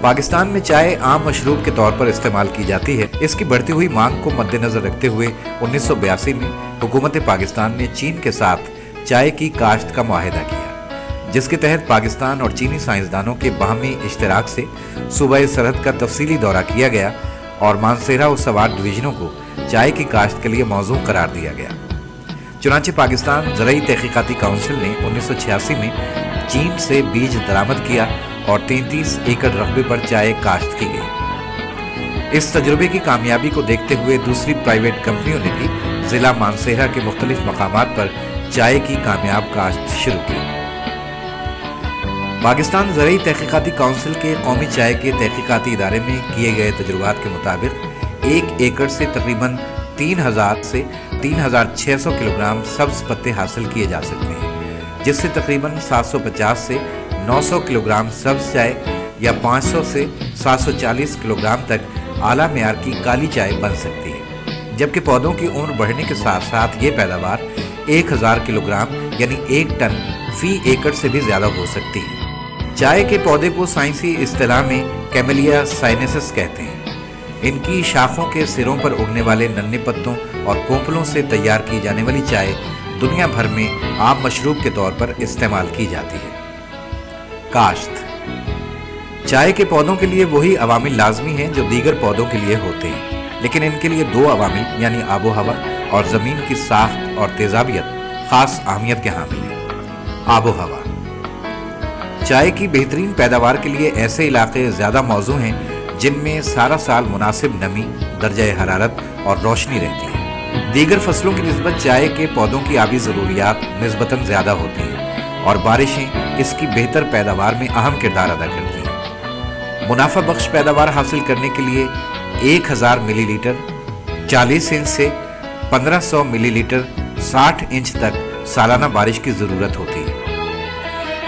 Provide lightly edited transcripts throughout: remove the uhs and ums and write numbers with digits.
पाकिस्तान में चाय आम मशरूब के तौर पर इस्तेमाल की जाती है। इसकी बढ़ती हुई मांग को मद्देनजर रखते हुए 1982 में हुकूमत पाकिस्तान ने चीन के साथ चाय की काश्त का मुआहिदा किया, जिसके तहत पाकिस्तान और चीनी साइंसदानों के बाहमी इश्तराक से सूबाए सरहद का तफसीली दौरा किया गया और मानसेरा और सवार डिवीजनों को चाय की काश्त के लिए मौजू करार दिया गया। चुनांचे पाकिस्तान ज़राई तहकीकाती काउंसिल ने 1986 में चीन से बीज दरामद किया और 33 एकड़ रकबे पर चाय काश्त की गई। इस तजुर्बे की कामयाबी को देखते हुए दूसरी प्राइवेट कंपनियों ने भी जिला मानसेरा के मुख्तलिफ मकामात पर चाय की कामयाब काश्त शुरू की। पाकिस्तान ज़राई तहकीकाती काउंसिल के कौमी चाय के तहकीकाती इदारे में किए गए तजुर्बात के मुताबिक 1 एकड़ से तकरीबन 3000 से 3600 किलोग्राम सब्ज पत्ते हासिल किए जा सकते हैं, जिससे तकरीबन 750 से 900 किलोग्राम सब्ज चाय या 500 से 740 किलोग्राम तक आला मेयार की काली चाय बन सकती है। जबकि पौधों की उम्र बढ़ने के साथ साथ ये पैदावार 1000 किलोग्राम यानी 1 टन फी एकड़ से भी ज़्यादा हो सकती है। चाय के पौधे को साइंसी इस्तिलाह में कैमेलिया साइनेसिस कहते हैं। इनकी शाखों के सिरों पर उगने वाले नन्हे पत्तों और कोंपलों से तैयार की जाने वाली चाय दुनिया भर में आम मशरूब के तौर पर इस्तेमाल की जाती है। काश्त चाय के पौधों के लिए वही अवामिल लाजमी हैं जो दीगर पौधों के लिए होते हैं, लेकिन इनके लिए 2 अवामिल यानी आबो हवा और ज़मीन की साख्त और तेजाबियत खास अहमियत के हामिल है। आबो हवा चाय की बेहतरीन पैदावार के लिए ऐसे इलाके ज़्यादा मौजू हैं जिनमें सारा साल मुनासिब नमी, दर्जा हरारत और रोशनी रहती है। दीगर फसलों की निस्बत चाय के पौधों की आबी ज़रूरियात निस्बतन ज़्यादा होती हैं और बारिशें इसकी बेहतर पैदावार में अहम किरदार अदा करती हैं। मुनाफा बख्श पैदावार हासिल करने के लिए 1000 मिलीलीटर 40 इंच से 1500 मिलीलीटर 60 इंच तक सालाना बारिश की ज़रूरत होती है।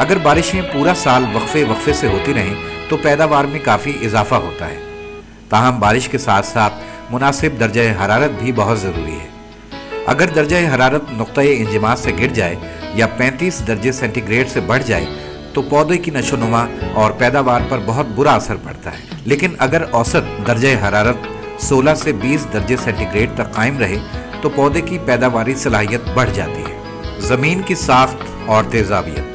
अगर बारिशें पूरा साल वक्फे से होती रहें तो पैदावार में काफ़ी इजाफा होता है। ताहम बारिश के साथ साथ मुनासिब दर्जा हरारत भी बहुत ज़रूरी है। अगर दर्जा हरारत नुक्ता-ए इंजमास से गिर जाए या 35 दर्जे सेंटीग्रेड से बढ़ जाए तो पौधे की नशोनुमा और पैदावार पर बहुत बुरा असर पड़ता है। लेकिन अगर औसत दर्जा हरारत 16 से 20 दर्जे सेंटीग्रेड तक कायम रहे तो पौधे की पैदावारी सलाहियत बढ़ जाती है। ज़मीन की साख्त और तेजाबियत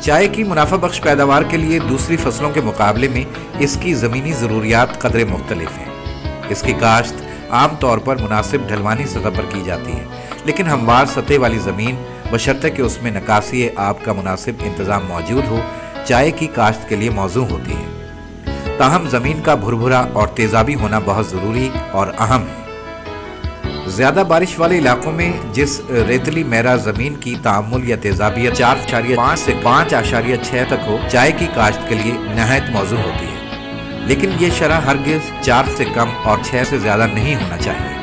चाय की मुनाफा बख्श पैदावार के लिए दूसरी फसलों के मुकाबले में इसकी ज़मीनी ज़रूरियात कदरे मुख्तलिफ हैं। इसकी काश्त आम तौर पर मुनासिब ढलवानी सतह पर की जाती है, लेकिन हमवार सतह वाली ज़मीन बशर्ते कि उसमें नकासी आब का मुनासिब इंतज़ाम मौजूद हो, चाय की काश्त के लिए मौजू होती है। ताहम ज़मीन का भुरभुरा और तेज़ाबी होना बहुत ज़रूरी और अहम है। ज़्यादा बारिश वाले इलाकों में जिस रेतली मेरा ज़मीन की तामुल या तेज़ाबियत 4.5 से 5.6 तक हो, चाय की काश्त के लिए नहायत मौजू होती है, लेकिन ये शरह हरगिज़ 4 से कम और 6 से ज़्यादा नहीं होना चाहिए।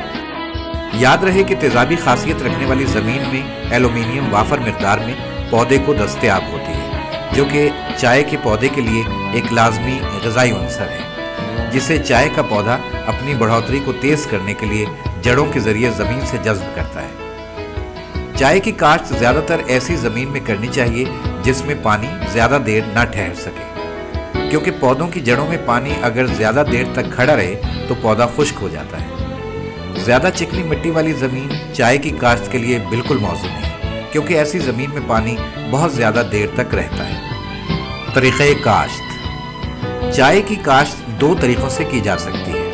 याद रहे कि तेज़ाबी खासियत रखने वाली ज़मीन में एलुमिनियम वाफर मिक़दार में पौधे को दस्तयाब होती है, जो कि चाय के पौधे के लिए एक लाजमी ग़िज़ाई उन्सर है, जिसे चाय का पौधा अपनी बढ़ोतरी को तेज़ करने के लिए जड़ों के जरिए ज़मीन से जज्ब करता है। चाय की काश्त ज़्यादातर ऐसी ज़मीन में करनी चाहिए जिसमें पानी ज़्यादा देर न ठहर सके, क्योंकि पौधों की जड़ों में पानी अगर ज़्यादा देर तक खड़ा रहे तो पौधा खुश्क हो जाता है। ज़्यादा चिकनी मिट्टी वाली ज़मीन चाय की काश्त के लिए बिल्कुल मौजू नहीं, क्योंकि ऐसी ज़मीन में पानी बहुत ज़्यादा देर तक रहता है। तरीक़े काश्त चाय की काश्त 2 तरीक़ों से की जा सकती है।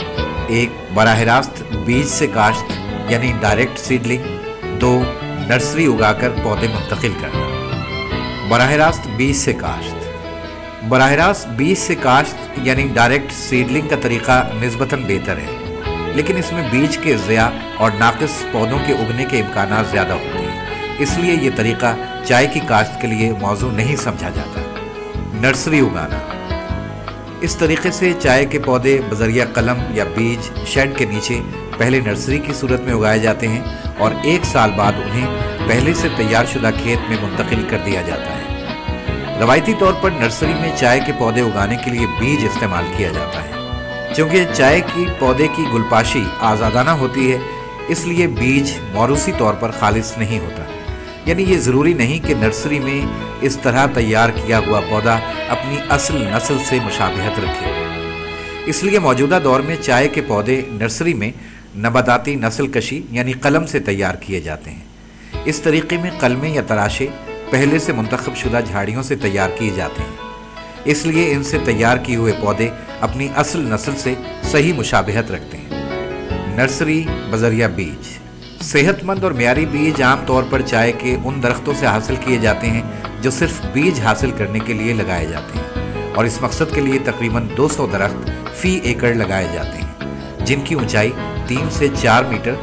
एक, बराह रास्त बीज से काश्त यानी डायरेक्ट सीडलिंग। 2, नर्सरी उगाकर पौधे मुंतकिल करना। बराह रास्त बीज से काश्त बराह रास्त बीज से काश्त यानी डायरेक्ट सीडलिंग का तरीका निस्बतन बेहतर है, लेकिन इसमें बीज के ज़िया और नाक़िस पौधों के उगने के इम्कानात ज़्यादा होते हैं, इसलिए ये तरीका चाय की काश्त के लिए मौजू नहीं समझा जाता। नर्सरी उगाना इस तरीके से चाय के पौधे बज़रिया कलम या बीज शेड के नीचे पहले नर्सरी की सूरत में उगाए जाते हैं और 1 साल बाद उन्हें पहले से तैयार शुदा खेत में मुंतकिल कर दिया जाता है। रवायती तौर पर नर्सरी में चाय के पौधे उगाने के लिए बीज इस्तेमाल किया जाता है। चूँकि चाय की पौधे की गुलपाशी आज़ादाना होती है, इसलिए बीज मौरूसी तौर पर खालिस नहीं होता, यानी ये ज़रूरी नहीं कि नर्सरी में इस तरह तैयार किया हुआ पौधा अपनी असल नस्ल से मुशाबिहत रखे। इसलिए मौजूदा दौर में चाय के पौधे नर्सरी में नबाताती नस्ल कशी यानी कलम से तैयार किए जाते हैं। इस तरीके में कलमें या तराशे पहले से मुंतखब शुदा झाड़ियों से तैयार किए जाते हैं, इसलिए इनसे तैयार किए हुए पौधे अपनी असल नस्ल से सही मुशाबिहत रखते हैं। नर्सरी बजरिया बीज। सेहतमंद और मियारी बीज आम तौर पर चाय के उन दरख्तों से हासिल किए जाते हैं जो सिर्फ बीज हासिल करने के लिए लगाए जाते हैं, और इस मकसद के लिए तकरीबन 200 दरख्त फी एकड़ लगाए जाते हैं, जिनकी ऊंचाई 3 से 4 मीटर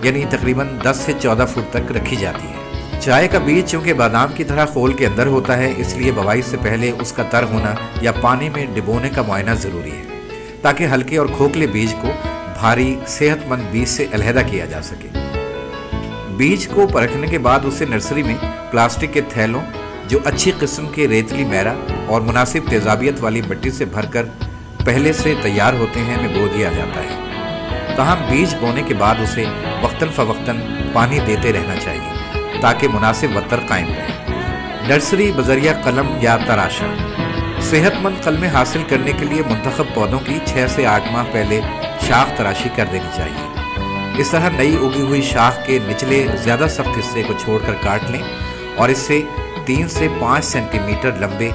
यानी तकरीबन 10 से 14 फुट तक रखी जाती है। चाय का बीज चूँकि बादाम की तरह खोल के अंदर होता है, इसलिए बुवाई से पहले उसका तर होना या पानी में डिबोने का मुआयना ज़रूरी है, ताकि हल्के और खोखले बीज को भारी सेहतमंद बीज से अलहदा किया जा सके। बीज को परखने के बाद उसे नर्सरी में प्लास्टिक के थैलों जो अच्छी किस्म के रेतली मैरा और मुनासिब तेजाबियत वाली मिट्टी से भरकर पहले से तैयार होते हैं में बो दिया जाता है। तमाम बीज बोने के बाद उसे वक्तन फ़वक्तन पानी देते रहना चाहिए ताकि मुनासिब वतर कायम रहे। नर्सरी बजरिया कलम या तराशा। सेहतमंद कलमें हासिल करने के लिए मुंतखब पौधों की 6 से 8 माह पहले शाख तराशी कर देनी चाहिए। इस तरह नई उगी हुई शाख के निचले ज़्यादा सख्त हिस्से को छोड़कर काट लें और इससे 3 से 5 सेंटीमीटर लंबे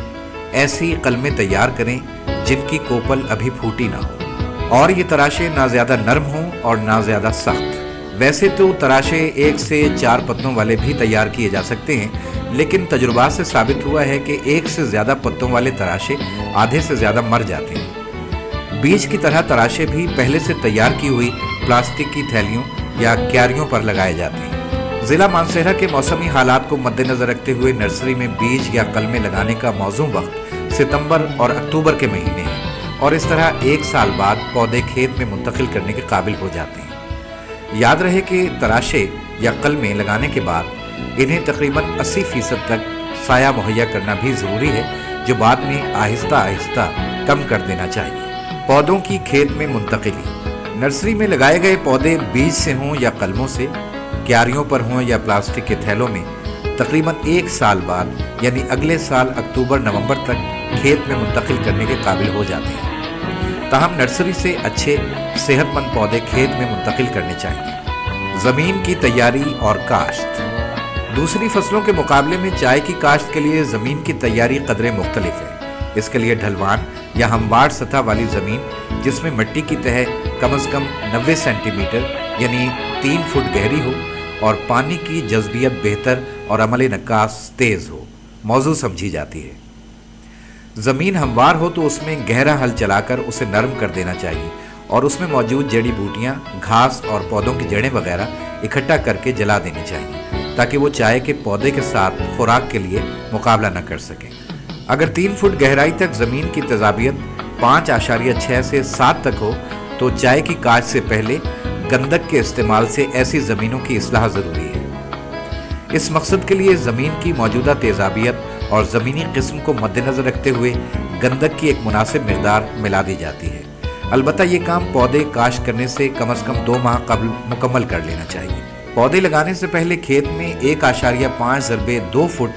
ऐसी कलमें तैयार करें जिनकी कोपल अभी फूटी ना हो, और ये तराशे ना ज़्यादा नरम हों और ना ज़्यादा सख्त। वैसे तो तराशे 1 से 4 पत्तों वाले भी तैयार किए जा सकते हैं, लेकिन तजुर्बात से साबित हुआ है कि 1 से ज़्यादा पत्तों वाले तराशे आधे से ज़्यादा मर जाते हैं। बीज की तरह तराशे भी पहले से तैयार की हुई प्लास्टिक की थैलियों या क्यारियों पर लगाए जाते हैं। ज़िला मानसहरा के मौसमी हालात को मद्देनज़र रखते हुए नर्सरी में बीज या कलमें लगाने का मौजूम वक्त सितंबर और अक्टूबर के महीने हैं, और इस तरह 1 साल बाद पौधे खेत में मुंतकिल करने के काबिल हो जाते हैं। याद रहे कि तराशे या कलमें लगाने के बाद इन्हें तकरीबन 80% तक साया मुहैया करना भी ज़रूरी है, जो बाद में आहिस्ता आहिस्ता कम कर देना चाहिए। पौधों की खेत में मुंतकिली। नर्सरी में लगाए गए पौधे बीज से हों या कलमों से, क्यारियों पर हों या प्लास्टिक के थैलों में, तकरीबन 1 साल बाद यानी अगले साल अक्टूबर-नवंबर तक खेत में मुंतकिल करने के काबिल हो जाते हैं। ताहम नर्सरी से अच्छे सेहतमंद पौधे खेत में मुंतकिल करने चाहिए। ज़मीन की तैयारी और काश्त। दूसरी फसलों के मुकाबले में चाय की काश्त के लिए ज़मीन की तैयारी कदरे मुख्तलिफ है। इसके लिए ढलवान या हमवार सतह वाली ज़मीन जिसमें मिट्टी की तह कम अज़ कम 90 सेंटीमीटर यानी 3 फुट गहरी हो और पानी की जज़बियत बेहतर और अमल नक्कास तेज़ हो, मौजू समझी जाती है। ज़मीन हमवार हो तो उसमें गहरा हल चलाकर उसे नरम कर देना चाहिए और उसमें मौजूद जड़ी बूटियाँ, घास और पौधों की जड़ें वगैरह इकट्ठा करके जला देनी चाहिए ताकि वो चाय के पौधे के साथ खुराक के लिए मुकाबला न कर सकें। अगर 3 फुट गहराई तक ज़मीन की तेज़ाबियत 5.6 से 7 तक हो तो चाय की काश्त से पहले गंधक के इस्तेमाल से ऐसी ज़मीनों की इस्लाह ज़रूरी है। इस मकसद के लिए ज़मीन की मौजूदा तेज़ाबियत और ज़मीनी किस्म को मद्देनज़र रखते हुए गंधक की एक मुनासिब मिक़दार मिला दी जाती है। अलबत्ता ये काम पौधे काश्त करने से कम अज़ कम 2 माह कबल मुकम्मल कर लेना चाहिए। पौधे लगाने से पहले खेत में 1.5 ज़रबे 2 फुट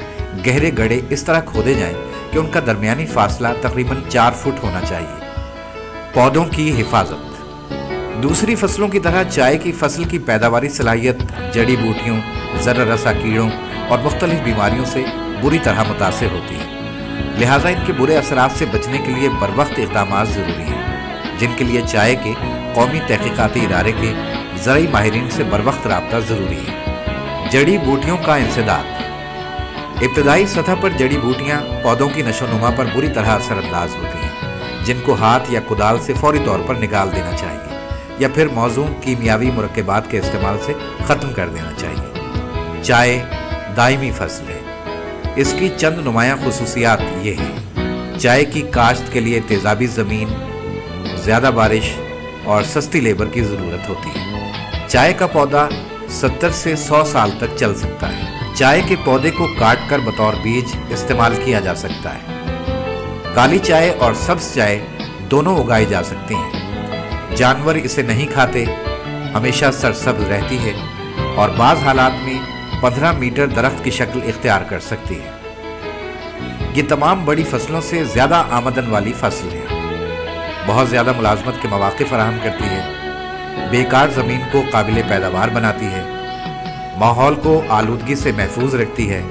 गहरे गड्ढे इस तरह खोदे जाएं कि उनका दरमियानी फासला तकरीबन 4 फुट होना चाहिए। पौधों की हिफाजत। दूसरी फसलों की तरह चाय की फसल की पैदावारी सलाहियत जड़ी बूटियों, ज़र्रा रसा कीड़ों और मुख्तलिफ बीमारियों से बुरी तरह मुतासिर होती है। लिहाजा इनके बुरे असरात से बचने के लिए बरवक्त इक़दामात ज़रूरी हैं, जिनके लिए चाय के कौमी तहक़ीक़ाती इदारे के ज़रई माहिरीन से बरवक्त राब्ता ज़रूरी है। जड़ी बूटियों का इंसदाद। इब्तदाई सतह पर जड़ी बूटियाँ पौधों की नशोनुमा पर बुरी तरह असरअंदाज होती हैं, जिनको हाथ या कुदाल से फौरी तौर पर निकाल देना चाहिए या फिर मौजूद कीमियावी मुरक्कबात के इस्तेमाल से ख़त्म कर देना चाहिए। चाय दायमी फसल है। इसकी चंद नुमायाँ खुसूसियात ये हैं। चाय की काश्त के लिए तेज़ाबी ज़मीन, ज़्यादा बारिश और सस्ती लेबर की ज़रूरत होती है। चाय का पौधा 70 से 100 साल तक चल सकता है। चाय के पौधे को काट कर बतौर बीज इस्तेमाल किया जा सकता है। काली चाय और सब्ज़ चाय दोनों उगाई जा सकती हैं। जानवर इसे नहीं खाते, हमेशा सरसब्ज रहती है और बाज़ हालात में 15 मीटर दरख्त की शक्ल इख्तियार कर सकती है। ये तमाम बड़ी फसलों से ज़्यादा आमदन वाली फसल है, बहुत ज़्यादा मुलाजमत के मौक़े फराहम करती है, बेकार ज़मीन को काबिल पैदावार बनाती है, माहौल को आलूदगी से महफूज रखती है,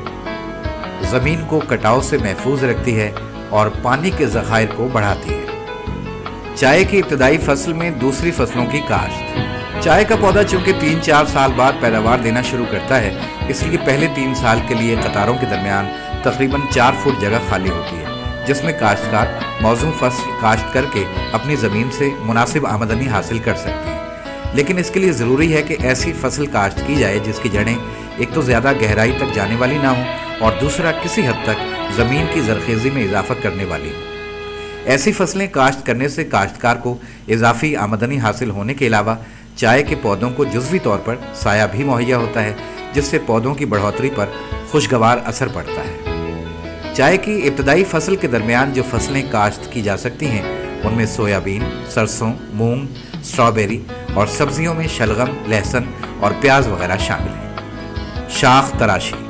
ज़मीन को कटाव से महफूज रखती है और पानी के ज़खायर को बढ़ाती है। चाय की इब्तदाई फसल में दूसरी फसलों की काश्त। चाय का पौधा चूंकि 3-4 साल बाद पैदावार देना शुरू करता है, इसलिए पहले 3 साल के लिए कतारों के दरमियान तकरीबन 4 फुट जगह खाली होती है, जिसमें काश्तकार मौजूद फसल काश्त करके अपनी ज़मीन से मुनासिब आमदनी हासिल कर सकते हैं। लेकिन इसके लिए ज़रूरी है कि ऐसी फसल काश्त की जाए जिसकी जड़ें एक तो ज़्यादा गहराई तक जाने वाली ना हो और दूसरा किसी हद तक ज़मीन की ज़रखेज़ी में इजाफा करने वाली हो। ऐसी फसलें काश्त करने से काश्तकार को इजाफी आमदनी हासिल होने के अलावा चाय के पौधों को जुज़वी तौर पर साया भी मुहैया होता है, जिससे पौधों की बढ़ोतरी पर खुशगवार असर पड़ता है। चाय की इब्तदाई फसल के दरमियान जो फसलें काश्त की जा सकती हैं उनमें सोयाबीन, सरसों, मूंग, स्ट्रॉबेरी और सब्जियों में शलगम, लहसुन और प्याज वगैरह शामिल हैं। शाख तराशी।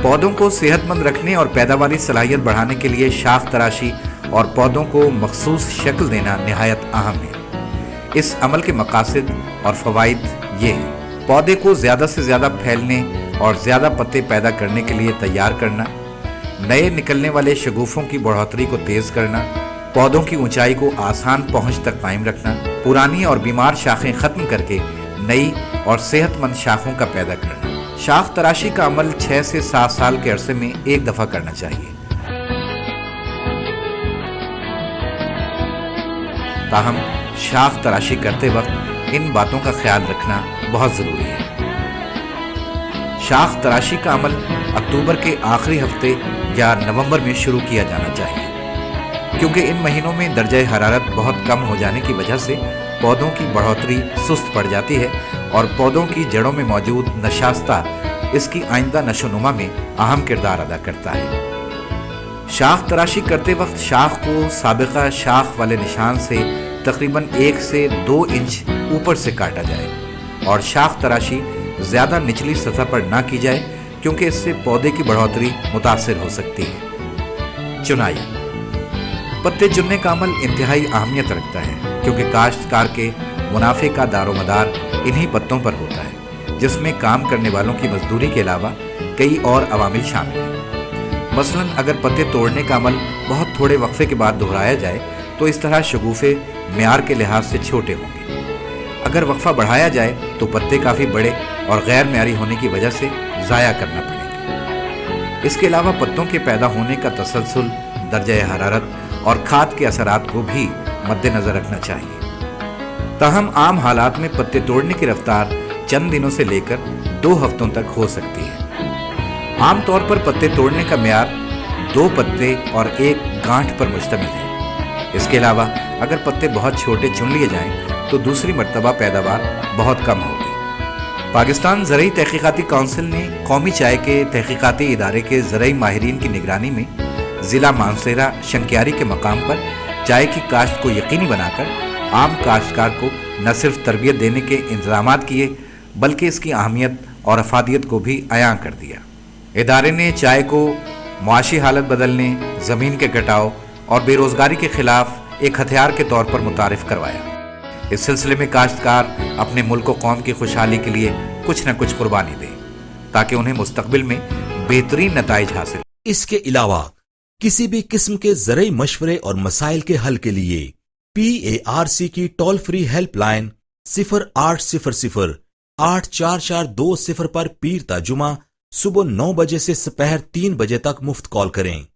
पौधों को सेहतमंद रखने और पैदावारी सलाहियत बढ़ाने के लिए शाख तराशी और पौधों को मखसूस शक्ल देना निहायत अहम है। इस अमल के मकासद और फ़वाइद ये हैं: पौधे को ज़्यादा से ज़्यादा फैलने और ज़्यादा पत्ते पैदा करने के लिए तैयार करना, नए निकलने वाले शगुफ़ों की बढ़ोतरी को तेज़ करना, पौधों की ऊंचाई को आसान पहुंच तक कायम रखना, पुरानी और बीमार शाखें ख़त्म करके नई और सेहतमंद शाखों का पैदा करना। शाख तराशी का अमल 6 से 7 साल के अरसे में एक दफ़ा करना चाहिए। ताहम शाख तराशी करते वक्त इन बातों का ख्याल रखना बहुत ज़रूरी है। शाख तराशी का अमल अक्टूबर के आखिरी हफ्ते या नवंबर में शुरू किया जाना चाहिए, क्योंकि इन महीनों में दर्जा हरारत बहुत कम हो जाने की वजह से पौधों की बढ़ोतरी सुस्त पड़ जाती है और पौधों की जड़ों में मौजूद नशास्ता इसकी आइंदा नशोनुमा में अहम किरदार अदा करता है। शाख तराशी करते वक्त शाख को साबिका शाख वाले निशान से तकरीबन 1 से 2 इंच ऊपर से काटा जाए और शाख तराशी ज़्यादा निचली सतह पर ना की जाए, क्योंकि इससे पौधे की बढ़ोतरी मुतासिर हो सकती है। चुनाई। पत्ते चुनने का अमल इंतहाई अहमियत रखता है, क्योंकि काश्तकार के मुनाफे का दारोमदार इन्हीं पत्तों पर होता है, जिसमें काम करने वालों की मजदूरी के अलावा कई और अवामिल शामिल हैं। मसलन अगर पत्ते तोड़ने का अमल बहुत थोड़े वक्फे के बाद दोहराया जाए तो इस तरह शगुफ़े म्यार के लिहाज से छोटे होंगे। अगर वक्फा बढ़ाया जाए तो पत्ते काफ़ी बड़े और गैर म्यारी होने की वजह से ज़ाया करना पड़ेंगे। इसके अलावा पत्तों के पैदा होने का तसलसल, दर्जा हरारत और खाद के असरात को भी मद्देनज़र रखना चाहिए। ताहम आम हालात में पत्ते तोड़ने की रफ्तार चंद दिनों से लेकर 2 हफ्तों तक हो सकती है। आम तौर पर पत्ते तोड़ने का म्यार 2 पत्ते और 1 गांठ पर मुश्तमिल है। इसके अलावा अगर पत्ते बहुत छोटे चुन लिए जाएं तो दूसरी मर्तबा पैदावार बहुत कम होगी। पाकिस्तान ज़रई तहक़ीक़ाती काउंसिल ने कौमी चाय के तहक़ीक़ाती इदारे के ज़रई माहिरीन की निगरानी में ज़िला मानसेरा शंकियारी के मकाम पर चाय की काश्त को यकीनी बनाकर आम काश्तकार को न सिर्फ तरबियत देने के इंतज़ामात किए, बल्कि इसकी अहमियत और अफादियत को भी अयां कर दिया। इदारे ने चाय को मुआशी हालत बदलने, ज़मीन के कटाव और बेरोज़गारी के ख़िलाफ़ एक हथियार के तौर पर मुतारिफ़ करवाया। इस सिलसिले में काश्तकार अपने मुल्क और कौम की खुशहाली के लिए कुछ न कुछ कुर्बानी दें, ताकि उन्हें मुस्तक़बिल में बेहतरीन नताइज हासिल। इसके अलावा किसी भी किस्म के ज़रई मशवरे और मसाइल के हल के लिए PARC की टोल फ्री हेल्पलाइन 0800 84420 पर पीर ता जुमा सुबह 9 बजे से दोपहर 3 बजे तक मुफ्त कॉल करें।